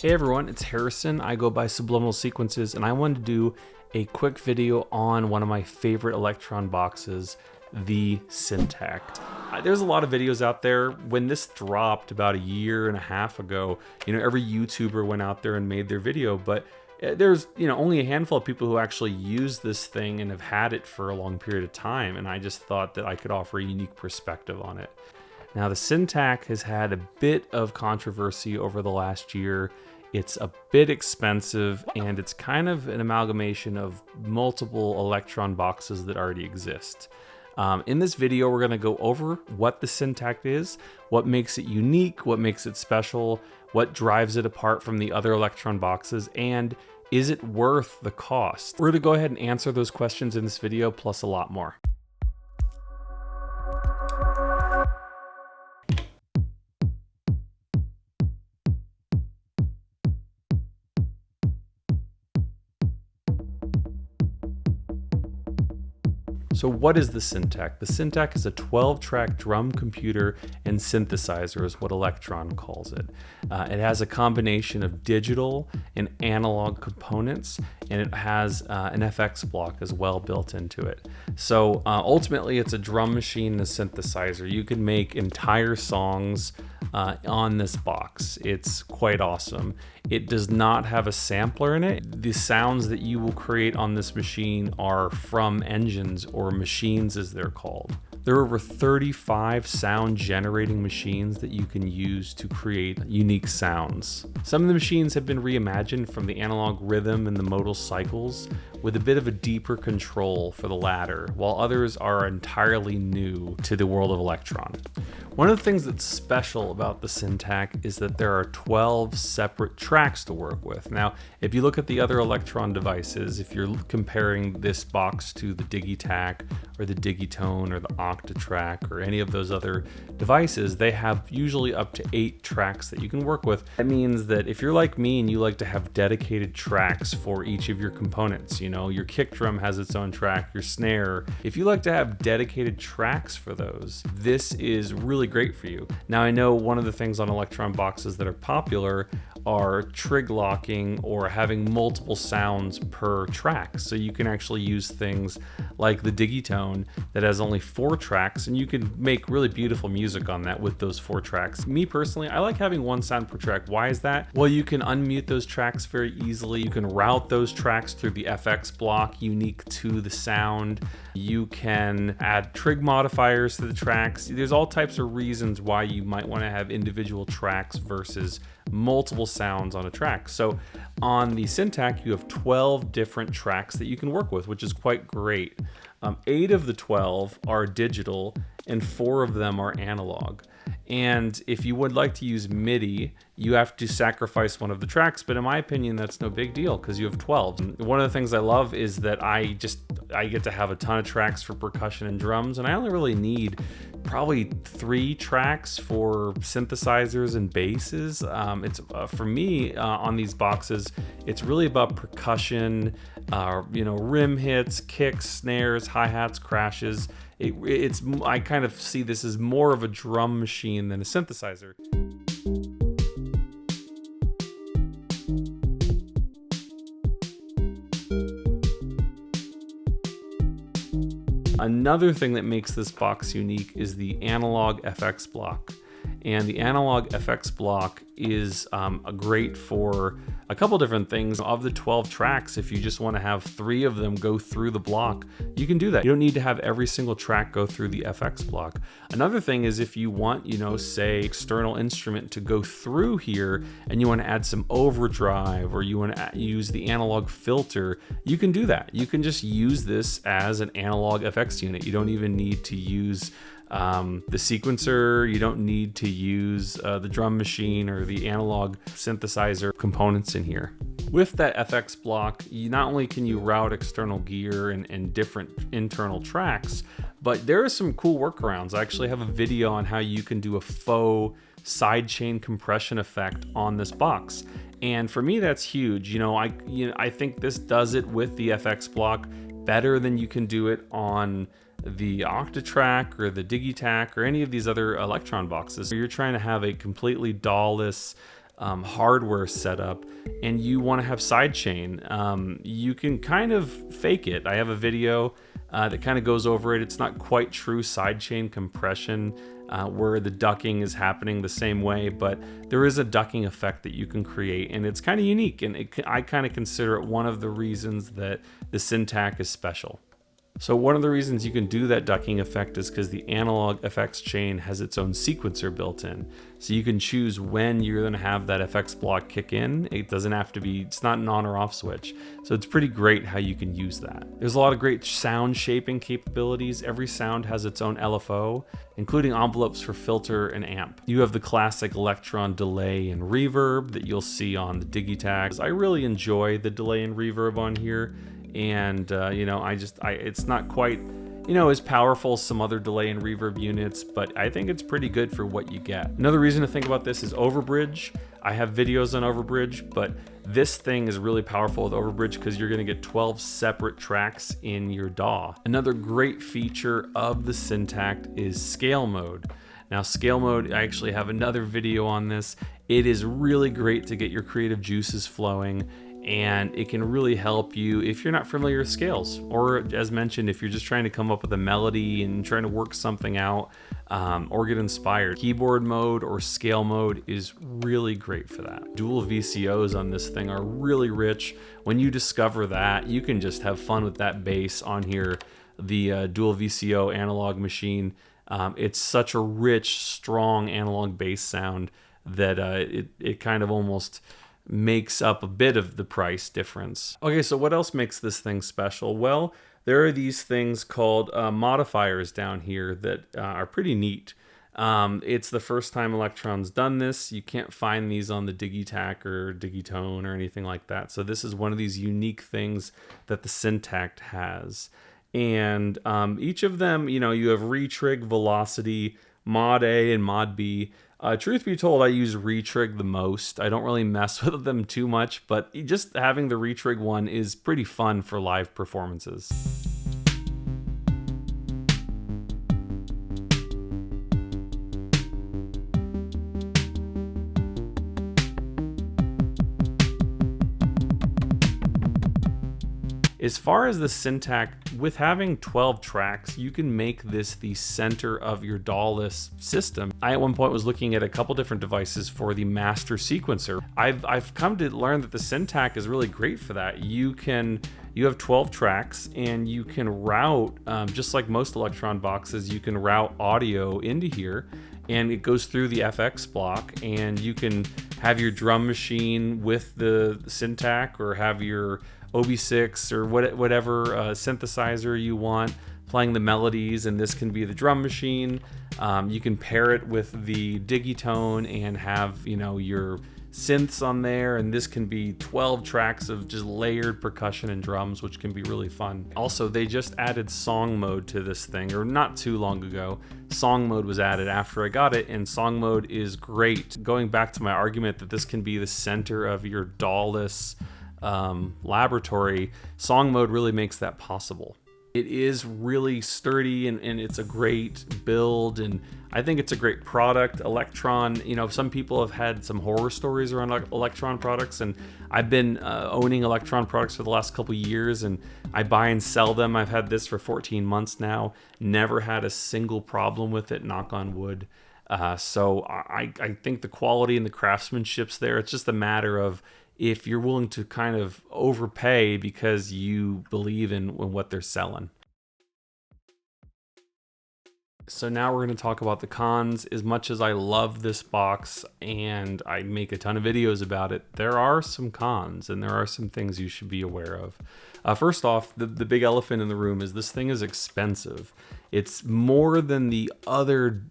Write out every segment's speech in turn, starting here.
Hey everyone, it's Harrison. I go by Subliminal Sequences, and I wanted to do a quick video on one of my favorite Electron boxes, the Syntakt. There's a lot of videos out there. When this dropped about a year and a half ago, every YouTuber went out there and made their video, but there's only a handful of people who actually use this thing and have had it for a long period of time, and I just thought that I could offer a unique perspective on it. Now, the Syntakt has had a bit of controversy over the last year. It's a bit expensive, and it's kind of an amalgamation of multiple Electron boxes that already exist. In this video, we're going to go over what the Syntakt is, what makes it unique, what makes it special, what drives it apart from the other Electron boxes, and is it worth the cost? We're going to go ahead and answer those questions in this video, plus a lot more. So what is the Syntakt? The Syntakt is a 12-track drum computer and synthesizer is what Electron calls it. It has a combination of digital and analog components, and it has an FX block as well built into it. So ultimately it's a drum machine and a synthesizer. You can make entire songs on this box. It's quite awesome. It does not have a sampler in it. The sounds that you will create on this machine are from engines, or machines as they're called. There are over 35 sound generating machines that you can use to create unique sounds. Some of the machines have been reimagined from the analog rhythm and the modal cycles with a bit of a deeper control for the latter, while others are entirely new to the world of Electron. One of the things that's special about the Syntakt is that there are 12 separate tracks to work with. Now, if you look at the other Electron devices, if you're comparing this box to the Digitac or the Digitone or the Octatrack or any of those other devices, they have usually up to 8 tracks that you can work with. That means that if you're like me and you like to have dedicated tracks for each of your components, your kick drum has its own track, your snare. If you like to have dedicated tracks for those, this is really great for you. Now, I know one of the things on Electron boxes that are popular are trig locking or having multiple sounds per track. So you can actually use things like the Digitone that has only 4 tracks, and you can make really beautiful music on that with those 4 tracks. Me personally, I like having 1 sound per track. Why is that? Well, you can unmute those tracks very easily. You can route those tracks through the FX block unique to the sound. You can add Trig Modifiers to the tracks. There's all types of reasons why you might want to have individual tracks versus multiple sounds on a track. So on the Syntakt, you have 12 different tracks that you can work with, which is quite great. 8 of the 12 are digital and 4 of them are analog. And if you would like to use MIDI, you have to sacrifice one of the tracks, but in my opinion, that's no big deal because you have 12. And one of the things I love is that I get to have a ton of tracks for percussion and drums, and I only really need probably 3 tracks for synthesizers and basses. It's for me on these boxes, it's really about percussion, rim hits, kicks, snares, hi-hats, crashes. I kind of see this as more of a drum machine than a synthesizer. Another thing that makes this box unique is the analog FX block. And the analog FX block is great for a couple different things. Of the 12 tracks, if you just want to have 3 of them go through the block, you can do that. You don't need to have every single track go through the FX block. Another thing is if you want, say external instrument to go through here and you want to add some overdrive or you want to use the analog filter, you can do that. You can just use this as an analog FX unit. You don't even need to use the sequencer. You don't need to use the drum machine or the analog synthesizer components in here. With that FX block, not only can you route external gear and different internal tracks, but there are some cool workarounds. I actually have a video on how you can do a faux sidechain compression effect on this box. And for me, that's huge. I think this does it with the FX block better than you can do it on the Octatrack or the Digitac or any of these other Electron boxes. You're trying to have a completely Dawless hardware setup and you want to have sidechain, you can kind of fake it. I have a video that kind of goes over it. It's not quite true sidechain compression where the ducking is happening the same way, but there is a ducking effect that you can create, and it's kind of unique, and I kind of consider it one of the reasons that the Syntakt is special. So one of the reasons you can do that ducking effect is because the analog effects chain has its own sequencer built in. So you can choose when you're going to have that effects block kick in. It doesn't have to be, it's not an on or off switch. So it's pretty great how you can use that. There's a lot of great sound shaping capabilities. Every sound has its own LFO, including envelopes for filter and amp. You have the classic electron delay and reverb that you'll see on the Digitakt. I really enjoy the delay and reverb on here. And you know, it's not quite, you know, as powerful as some other delay and reverb units, but I think it's pretty good for what you get. Another reason to think about this is Overbridge. I have videos on Overbridge, but this thing is really powerful with Overbridge because you're going to get 12 separate tracks in your DAW. Another great feature of the Syntakt is scale mode. Now, scale mode, I actually have another video on this. It is really great to get your creative juices flowing, and it can really help you if you're not familiar with scales, or as mentioned, if you're just trying to come up with a melody and trying to work something out or get inspired. Keyboard mode or scale mode is really great for that. Dual VCOs on this thing are really rich. When you discover that, you can just have fun with that bass on here, the dual VCO analog machine. It's such a rich, strong analog bass sound that it kind of almost makes up a bit of the price difference. Okay, so what else makes this thing special? Well, there are these things called modifiers down here that are pretty neat. It's the first time Elektron's done this. You can't find these on the Digitakt or Digitone or anything like that. So this is one of these unique things that the Syntakt has. And each of them, you know, you have retrig, velocity, mod A and mod B. Truth be told, I use retrig the most. I don't really mess with them too much, but just having the retrig one is pretty fun for live performances. As far as the Syntakt, with having 12 tracks, you can make this the center of your Dawless system. I at one point was looking at a couple different devices for the master sequencer. I've come to learn that the Syntakt is really great for that. You have 12 tracks and you can route, just like most Elektron boxes, you can route audio into here, and it goes through the FX block, and you can have your drum machine with the Syntakt, or have your OB6 or whatever synthesizer you want playing the melodies, and this can be the drum machine. You can pair it with the Digitone and have, you know, your synths on there, and this can be 12 tracks of just layered percussion and drums, which can be really fun. Also, they just added song mode to this thing, or not too long ago. Song mode was added after I got it, and song mode is great. Going back to my argument that this can be the center of your Dawless laboratory, song mode really makes that possible. It is really sturdy, and it's a great build, and I think it's a great product. Elektron, you know, some people have had some horror stories around Elektron products, and I've been owning Elektron products for the last couple years, and I buy and sell them. I've had this for 14 months now, never had a single problem with it, knock on wood. So I think the quality and the craftsmanship's there. It's just a matter of if you're willing to kind of overpay because you believe in what they're selling. So now we're going to talk about the cons. As much as I love this box and I make a ton of videos about it, there are some cons, and there are some things you should be aware of. First off, the big elephant in the room is this thing is expensive. It's more than the other,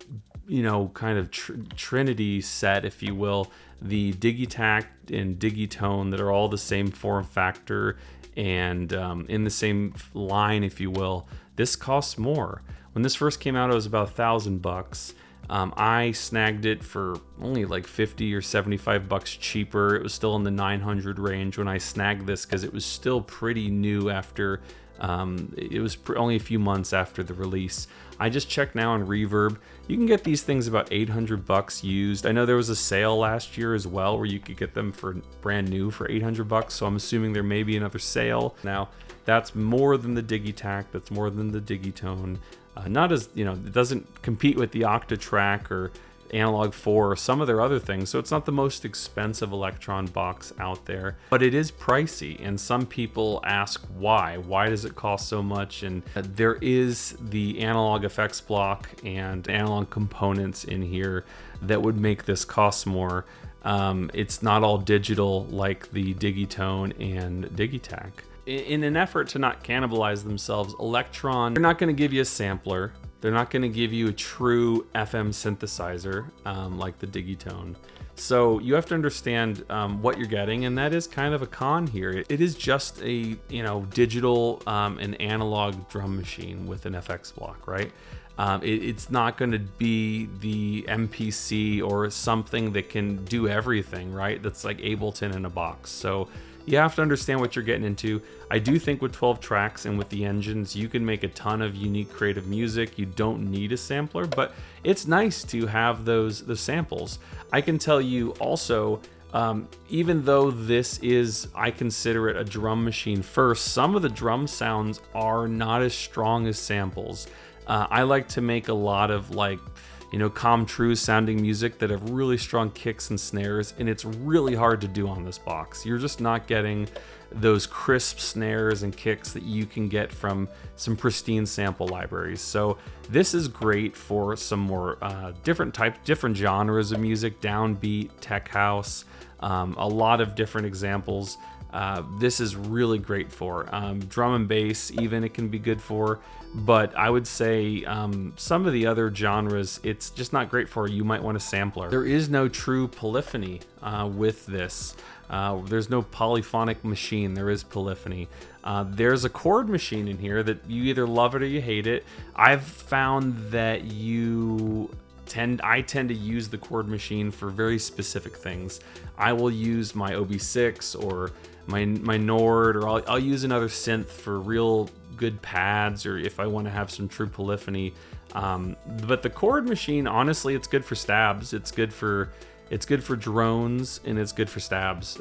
you know, kind of Trinity set, if you will, the Digitakt and Digitone that are all the same form factor and in the same line, if you will. This costs more. When this first came out, it was about $1,000. I snagged it for only like 50 or 75 bucks cheaper. It was still in the 900 range when I snagged this because it was still pretty new after, it was only a few months after the release. I just checked now on Reverb. You can get these things about 800 bucks used. I know there was a sale last year as well where you could get them for brand new for 800 bucks. So I'm assuming there may be another sale. Now, that's more than the Digitac, that's more than the Digitone. Not as, it doesn't compete with the Octatrack or Analog 4 or some of their other things, so it's not the most expensive Electron box out there, but it is pricey, and some people ask why does it cost so much? And there is the analog effects block and analog components in here that would make this cost more. It's not all digital like the Digitone and Digitac. In an effort to not cannibalize themselves, Electron, they're not going to give you a sampler. They're not going to give you a true FM synthesizer like the Digitone. So you have to understand what you're getting, and that is kind of a con here. It is just a digital and analog drum machine with an FX block, right? It's not going to be the MPC or something that can do everything, right? That's like Ableton in a box. So you have to understand what you're getting into. I do think with 12 tracks and with the engines, you can make a ton of unique creative music. You don't need a sampler, but it's nice to have those samples. I can tell you also, even though this is, I consider it a drum machine first, some of the drum sounds are not as strong as samples. I like to make a lot of True sounding music that have really strong kicks and snares, and it's really hard to do on this box. You're just not getting those crisp snares and kicks that you can get from some pristine sample libraries. So this is great for some more different genres of music, downbeat, tech house, a lot of different examples. This is really great for drum and bass, even it can be good for, but I would say some of the other genres it's just not great for. You might want a sampler. There is no true polyphony with this. There's no polyphonic machine, there is polyphony. There's a chord machine in here that you either love it or you hate it. I've found that I tend to use the chord machine for very specific things. I will use my OB6 or my Nord, or I'll use another synth for real good pads, or if I want to have some true polyphony. But the chord machine, honestly, it's good for stabs. It's good for drones, and it's good for stabs.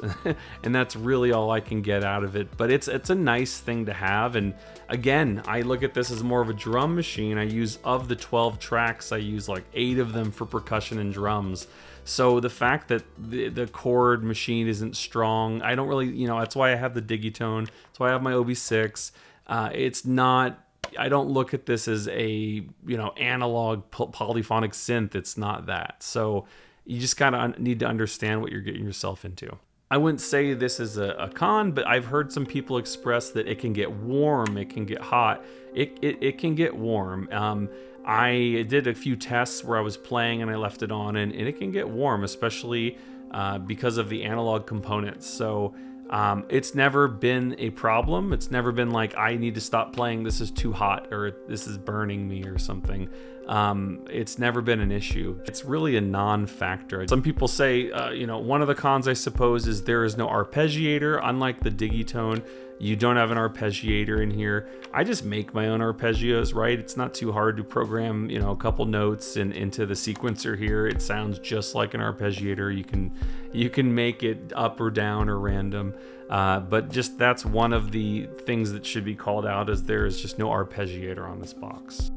And that's really all I can get out of it. But it's a nice thing to have. And again, I look at this as more of a drum machine. Of the 12 tracks, I use like 8 of them for percussion and drums. So the fact that the chord machine isn't strong, I don't really, that's why I have the Digitone. That's why I have my OB6. It's not, I don't look at this as a, analog polyphonic synth. It's not that. So you just kind of need to understand what you're getting yourself into. I wouldn't say this is a con, but I've heard some people express that it can get warm, it can get hot. It can get warm. I did a few tests where I was playing and I left it on, and it can get warm, especially because of the analog components. So it's never been a problem. It's never been like, I need to stop playing, this is too hot, or this is burning me or something. It's never been an issue. It's really a non-factor. Some people say, one of the cons, I suppose, is there is no arpeggiator. Unlike the Digitone, you don't have an arpeggiator in here. I just make my own arpeggios, right? It's not too hard to program, a couple notes and into the sequencer here. It sounds just like an arpeggiator. You can make it up or down or random. But just that's one of the things that should be called out, as there is just no arpeggiator on this box.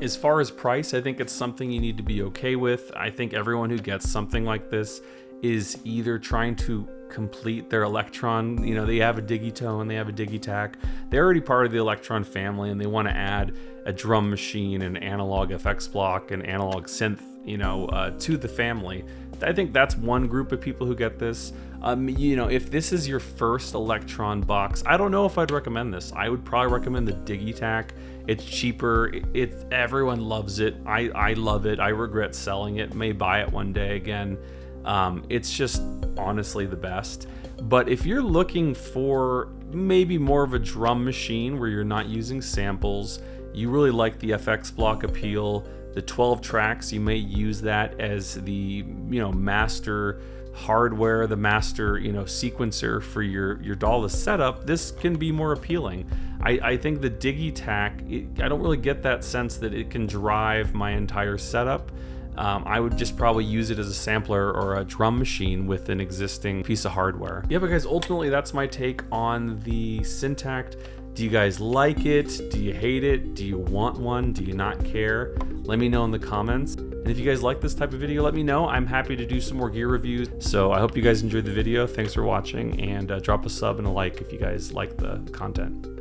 As far as price, I think it's something you need to be okay with. I think everyone who gets something like this is either trying to complete their Electron, they have a Digitone, they have a Digitac, they're already part of the Electron family, and they want to add a drum machine, an analog FX block, an analog synth, to the family. I think that's one group of people who get this. If this is your first Electron box, I don't know if I'd recommend this. I would probably recommend the Digitac. It's cheaper. Everyone loves it. I love it. I regret selling it. May buy it one day again. It's just honestly the best. But if you're looking for maybe more of a drum machine where you're not using samples, you really like the FX block appeal, the 12 tracks, you may use that as the master hardware, the master sequencer for your Dawless setup. This can be more appealing. I think the Digitac, I don't really get that sense that it can drive my entire setup. I would just probably use it as a sampler or a drum machine with an existing piece of hardware. Yeah, but guys, ultimately that's my take on the Syntakt. Do you guys like it? Do you hate it? Do you want one? Do you not care? Let me know in the comments. And if you guys like this type of video, let me know. I'm happy to do some more gear reviews. So I hope you guys enjoyed the video. Thanks for watching, and drop a sub and a like if you guys like the content.